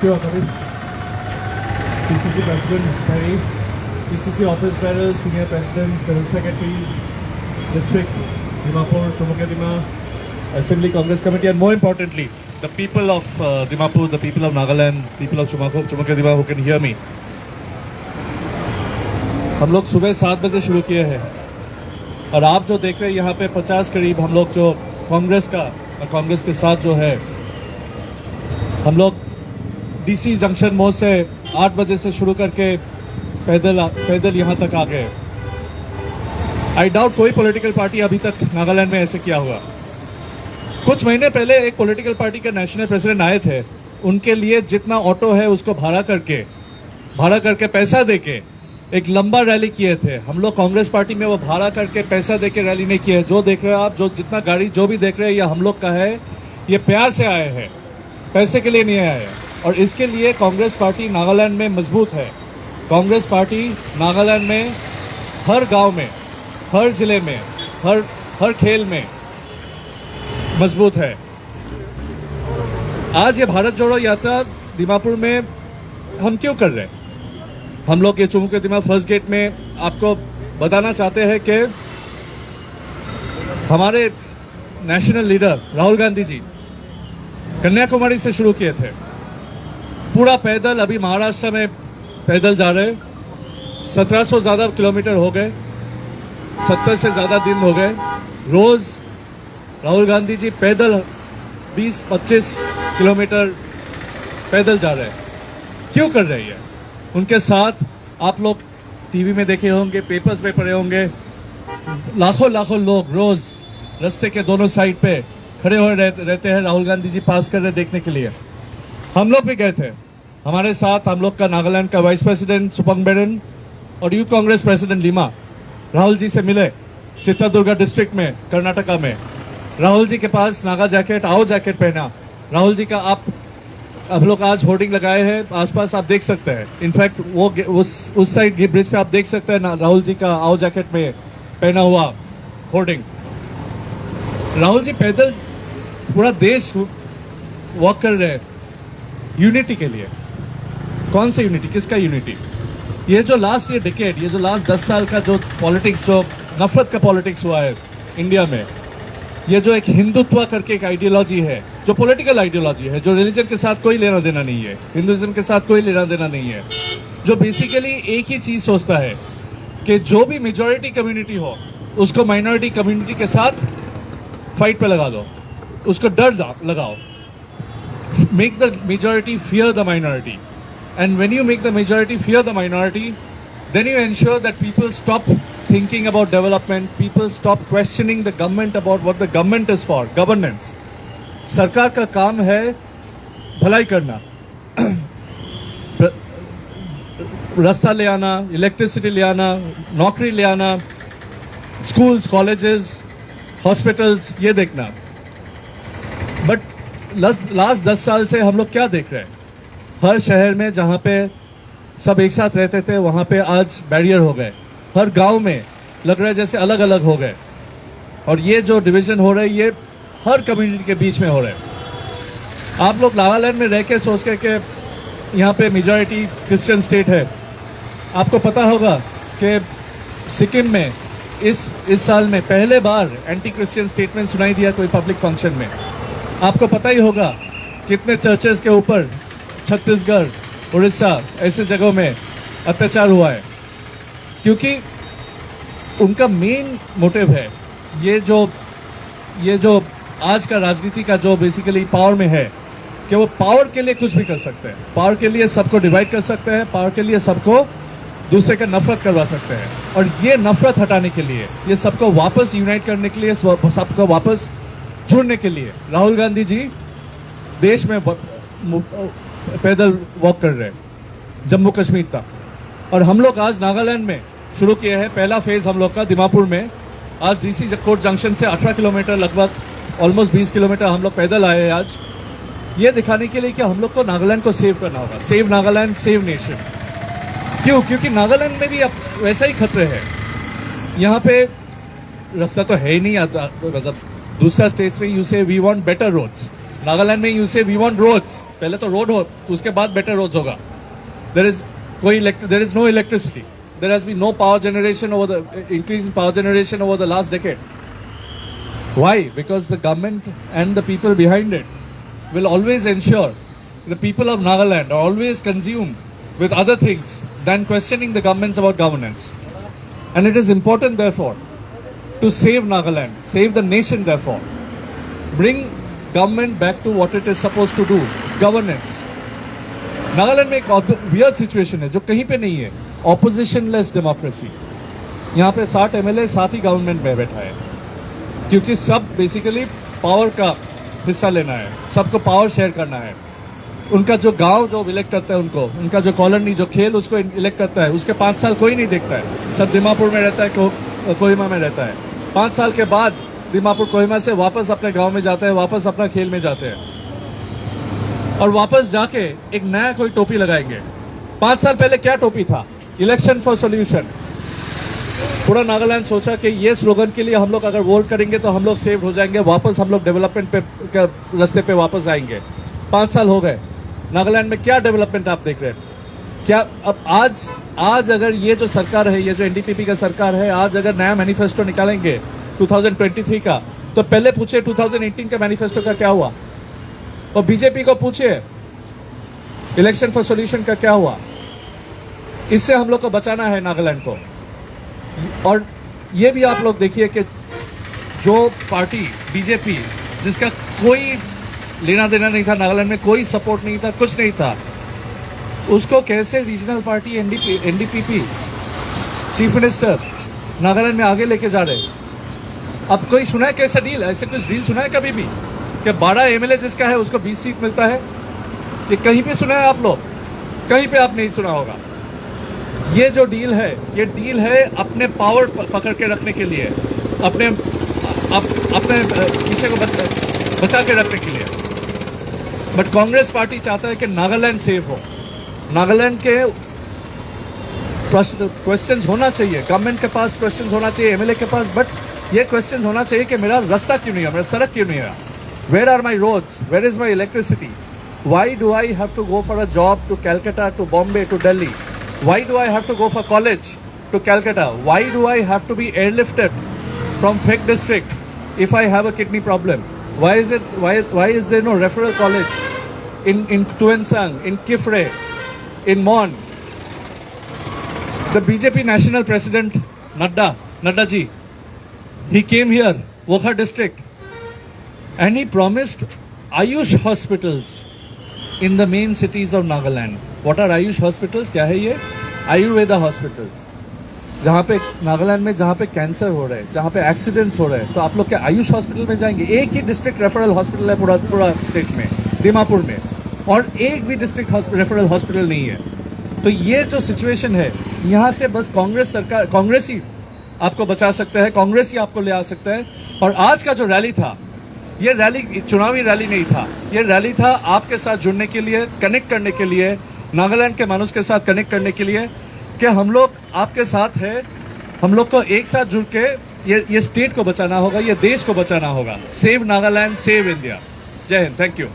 Sure, Kavit. PCC President Perry, PCC Office Bearers, Senior Presidents, General Secretaries, District, Dimapur, Chumukadima, Assembly Congress Committee, and more importantly, the people of Dimapur, the people of Nagaland, people of Chumukadima who can hear me. हम लोग सुबह 7 बजे शुरू किए हैं और आप जो देख रहे हैं यहाँ पे 50 करीब हम लोग जो कांग्रेस का और कांग्रेस के साथ जो है हम लोग डीसी जंक्शन मोड़ से 8 बजे से शुरू करके पैदल यहाँ तक आ गए। आई डाउट कोई पॉलिटिकल पार्टी अभी तक नागालैंड में ऐसे किया हुआ। कुछ महीने पहले एक पॉलिटिकल पार्टी के नेशनल प्रेसिडेंट आए थे, उनके लिए जितना ऑटो है उसको भाड़ा करके पैसा देके एक लंबा रैली किए थे। हम लोग कांग्रेस पार्टी में वो भाड़ा करके पैसा देके रैली नहीं किए। जो देख रहे हो आप, जो जितना गाड़ी जो भी देख रहे हैं, ये हम लोग का है, ये प्यार से आए हैं, पैसे के लिए नहीं आए हैं। और इसके लिए कांग्रेस पार्टी नागालैंड में मजबूत है। कांग्रेस पार्टी नागालैंड में हर गांव में, हर जिले में, हर खेल में मजबूत है। आज ये भारत जोड़ो यात्रा दीमापुर में हम क्यों कर रहे हैं? हम लोग ये चुमुकदिमा फर्स्ट गेट में आपको बताना चाहते हैं कि हमारे नेशनल लीडर राहुल गांधी जी कन्याकुमारी से शुरू किए थे, पूरा पैदल, अभी महाराष्ट्र में पैदल जा रहे, 1700 ज्यादा किलोमीटर हो गए, 70 से ज्यादा दिन हो गए। रोज राहुल गांधी जी पैदल 20-25 किलोमीटर पैदल जा रहे। क्यों कर रहे हैं? उनके साथ आप लोग टीवी में देखे होंगे, पेपर्स में पढ़े होंगे, लाखों लोग रोज रास्ते के दोनों साइड पे खड़े हुए रहते हैं, राहुल गांधी जी पास कर रहे देखने के लिए। हम लोग भी गए थे, हमारे साथ हम लोग का नागालैंड का वाइस प्रेसिडेंट सुपंगबेरन और यूथ कांग्रेस प्रेसिडेंट लीमा राहुल जी से मिले चित्रदुर्गा डिस्ट्रिक्ट में, कर्नाटका में। राहुल जी के पास नागा जैकेट, आओ जैकेट पहना। राहुल जी का आप हम लोग आज होर्डिंग लगाए हैं, आसपास आप देख सकते हैं। इनफैक्ट वो उस साइड ब्रिज पे आप देख सकते हैं राहुल जी का आओ जैकेट में पहना हुआ होर्डिंग। राहुल जी पैदल पूरा देश वॉक कर रहे हैं यूनिटी के लिए। कौन सी यूनिटी? किसका यूनिटी? ये जो लास्ट ये डिकेड, ये जो लास्ट 10 साल का जो पॉलिटिक्स, जो नफरत का पॉलिटिक्स हुआ है इंडिया में, ये जो एक हिंदुत्व करके एक आइडियोलॉजी है, जो पॉलिटिकल आइडियोलॉजी है, जो रिलीजन के साथ कोई लेना देना नहीं है, हिंदुइज्म के साथ कोई लेना देना नहीं है, जो बेसिकली एक ही चीज सोचता है कि जो भी मेजॉरिटी कम्युनिटी हो उसको माइनॉरिटी कम्युनिटी के साथ फाइट पे लगा दो, उसको डर लगाओ। Make the majority fear the minority, and when you make the majority fear the minority, then you ensure that people stop thinking about development, people stop questioning the government about what the government is for, governance. सरकार का काम है भलाई करना, रास्ता ले आना, electricity ले आना, नौकरी ले आना, स्कूल्स, कॉलेजेस, हॉस्पिटल्स, ये देखना। बट लास्ट 10 साल से हम लोग क्या देख रहे हैं? हर शहर में जहां पे सब एक साथ रहते थे वहां पे आज बैरियर हो गए। हर गांव में लग रहा है जैसे अलग अलग हो गए। और ये जो डिवीजन हो रहा है ये हर कम्युनिटी के बीच में हो रहा है। आप लोग नागालैंड में रह के सोच के कि यहाँ पे मेजॉरिटी क्रिश्चियन स्टेट है। आपको पता होगा कि सिक्किम में इस साल में पहले बार एंटी क्रिश्चियन स्टेटमेंट सुनाई दिया कोई पब्लिक फंक्शन में। आपको पता ही होगा कितने चर्चेस के ऊपर छत्तीसगढ़, उड़ीसा ऐसे जगहों में अत्याचार हुआ है, क्योंकि उनका मेन मोटिव है ये जो आज का राजनीति का जो बेसिकली पावर में है कि वो पावर के लिए कुछ भी कर सकते हैं, पावर के लिए सबको डिवाइड कर सकते हैं, पावर के लिए सबको दूसरे का नफरत करवा सकते हैं। और ये नफरत हटाने के लिए, ये सबको वापस यूनाइट करने के लिए, सबको वापस जुड़ने के लिए राहुल गांधी जी देश में पैदल वॉक कर रहे हैं जम्मू कश्मीर तक। और हम लोग आज नागालैंड में शुरू किए हैं पहला फेज हम लोग का दीमापुर में। आज डीसी कोर्ट जंक्शन से 18 किलोमीटर, लगभग ऑलमोस्ट 20 किलोमीटर हम लोग पैदल आए हैं आज, ये दिखाने के लिए कि हम लोग को नागालैंड को सेव करना होगा। Save Nagaland, save nation. क्यों? क्योंकि नागालैंड में भी अब वैसा ही खतरे हैं। यहाँ पे रास्ता तो है ही नहीं, मतलब दूसरा स्टेट में you say we want better roads, Nagaland में you say we want roads, पहले तो रोड हो, उसके बाद बेटर रोड्स होगा. There is no electricity. There has been no power generation over the increase in power generation over the last decade. Why? Because the government and the people behind it will always ensure the people of Nagaland are always consumed with other things than questioning the governments about governance. And it is important, therefore, to save Nagaland, save the nation, therefore. Bring government back to what it is supposed to do, governance. Nagaland में एक weird situation है जो कहीं पे नहीं है, ऑपोजिशनलेस democracy. यहाँ पे 60 एमएलए साथ ही गवर्नमेंट में बैठा है, क्योंकि सब बेसिकली पावर का हिस्सा लेना है, सबको पावर शेयर करना है. उनका जो गांव जो इलेक्ट करता है उनको, उनका जो कॉलोनी जो खेल उसको इलेक्ट करता है, उसके 5 साल कोई नहीं देखता है. सब दीमापुर में रहता है, कोहिमा में रहता है. 5 साल के बाद दीमापुर कोहिमा से वापस अपने गाँव में जाते हैं, वापस अपना खेल में जाते हैं और वापस जाके एक नया कोई टोपी लगाएंगे. 5 साल पहले क्या टोपी था? Election for solution. पूरा नागालैंड सोचा कि ये स्लोगन के लिए हम लोग अगर वोट करेंगे तो हम लोग सेव हो जाएंगे, वापस हम लोग डेवलपमेंट पे रास्ते पे वापस आएंगे. 5 साल हो गए. नागालैंड में क्या डेवलपमेंट आप देख रहे हैं? क्या अब आज अगर ये जो सरकार है, ये जो एनडीपीपी का सरकार है, आज अगर नया मैनिफेस्टो निकालेंगे 2023 का, तो पहले पूछे 2018 के मैनिफेस्टो का क्या हुआ, और बीजेपी को पूछिए इलेक्शन फॉर सॉल्यूशन का क्या हुआ. इससे हम लोग को बचाना है नागालैंड को. और ये भी आप लोग देखिए कि जो पार्टी बीजेपी, जिसका कोई लेना देना नहीं था नागालैंड में, कोई सपोर्ट नहीं था, कुछ नहीं था, उसको कैसे regional party NDPP chief minister Nagaland में आगे लेके जा रहे. अब कोई सुना है कैसा डील? ऐसे कुछ डील सुना है कभी भी कि 12 एमएलए जिसका है उसको 20 सीट मिलता है? ये कहीं पे सुना है आप लोग? कहीं पे आप नहीं सुना होगा. ये जो डील है, ये डील है अपने पावर पकड़ के रखने के लिए, अपने पीछे को बचा के रखने के लिए. बट कांग्रेस पार्टी चाहता है कि नागालैंड सेफ हो. नागालैंड के क्वेश्चंस होना चाहिए, गवर्नमेंट के पास क्वेश्चंस होना चाहिए, एमएलए के पास, बट ये क्वेश्चंस होना चाहिए कि मेरा रास्ता क्यों नहीं है, मेरा सड़क क्यों नहीं है, where are my roads, where is my electricity, why do I have to go for a job to Calcutta, to Bombay, to Delhi, why do I have to go for college to Calcutta, why do I have to be airlifted from Phek district if I have a kidney problem, why is there no referral college in Tuensang, in Kifre, in Mon. The BJP national president Nadda ji, he came here, Wokha district, and he promised Ayush hospitals in the main cities of Nagaland. What are Ayush hospitals? क्या है ये? Ayurveda hospitals. जहाँ पे नागालैंड में जहाँ पे cancer हो रहे हैं, जहाँ पे एक्सीडेंट्स हो रहे हैं, तो आप लोग क्या आयुष हॉस्पिटल में जाएंगे? एक ही डिस्ट्रिक्ट रेफरल हॉस्पिटल है पूरा स्टेट में, दीमापुर में, और एक भी डिस्ट्रिक्ट रेफरल हॉस्पिटल नहीं है. तो ये जो सिचुएशन है, यहाँ से बस कांग्रेस ही आपको बचा सकता है, कांग्रेस ही आपको ले आ सकता है. और आज का जो रैली था, ये रैली चुनावी रैली नहीं था, ये रैली था आपके साथ जुड़ने के लिए, कनेक्ट करने के लिए, नागालैंड के मानुष के साथ कनेक्ट करने के लिए, कि हम लोग आपके साथ हैं, हम लोग को एक साथ जुड़ के ये स्टेट को बचाना होगा, ये देश को बचाना होगा. Save Nagaland, save India. जय हिंद. Thank you.